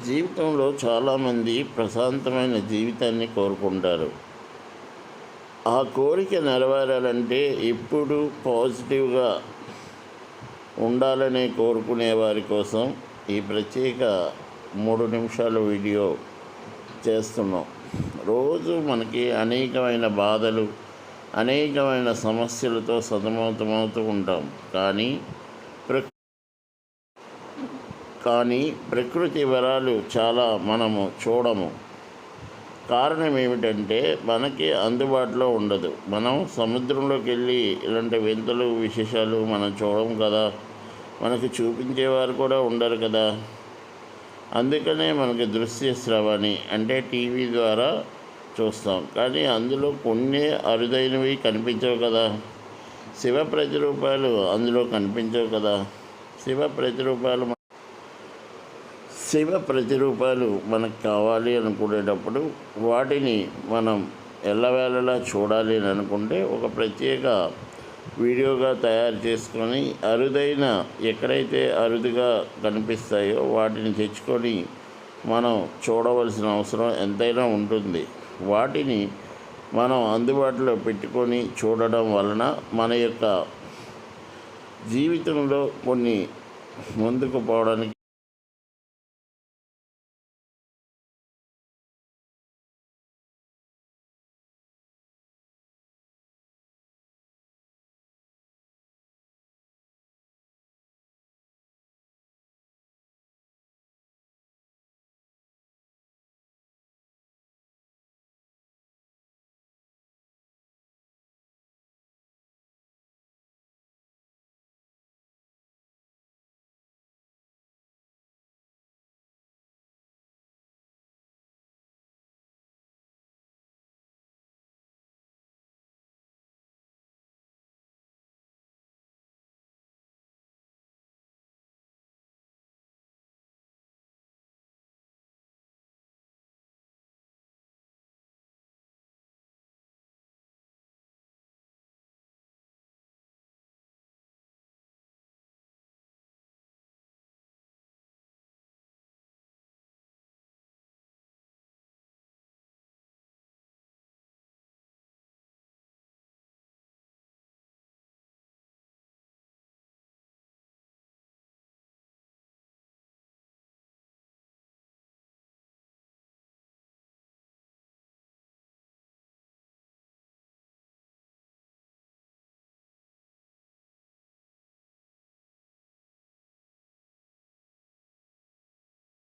జీవితంలో చాలామంది ప్రశాంతమైన జీవితాన్ని కోరుకుంటారు. ఆ కోరిక నెరవేరాలంటే ఎప్పుడు పాజిటివ్గా ఉండాలని కోరుకునే వారి కోసం ఈ ప్రత్యేక 3 నిమిషాల వీడియో చేస్తున్నాం. రోజు మనకి అనేకమైన బాధలు, అనేకమైన సమస్యలతో సతమతమవుతూ ఉంటాం. కానీ ప్రకృతి వరాలు చాలా మనము చూడము. కారణం ఏమిటంటే మనకి అందుబాటులో ఉండదు. మనం సముద్రంలోకి వెళ్ళి ఇలాంటి వింతలు విశేషాలు మనం చూడము కదా, మనకి చూపించేవారు కూడా ఉండరు కదా. అందుకనే మనకి దృశ్య శ్రవణి అంటే టీవీ ద్వారా చూస్తాం. కానీ అందులో కొన్ని అరుదైనవి కనిపించవు కదా. శివ ప్రతిరూపాలు అందులో కనిపించవు కదా. శివ ప్రతిరూపాలు మనకు కావాలి అనుకునేటప్పుడు వాటిని మనం ఎల్లవేళలా చూడాలి అని అనుకుంటే ఒక ప్రత్యేక వీడియోగా తయారు చేసుకొని ఎక్కడైతే అరుదుగా కనిపిస్తాయో వాటిని తెచ్చుకొని మనం చూడవలసిన అవసరం ఎంతైనా ఉంటుంది. వాటిని మనం అందుబాటులో పెట్టుకొని చూడడం వలన మన యొక్క జీవితంలో కొన్ని ముందుకు పోవడానికి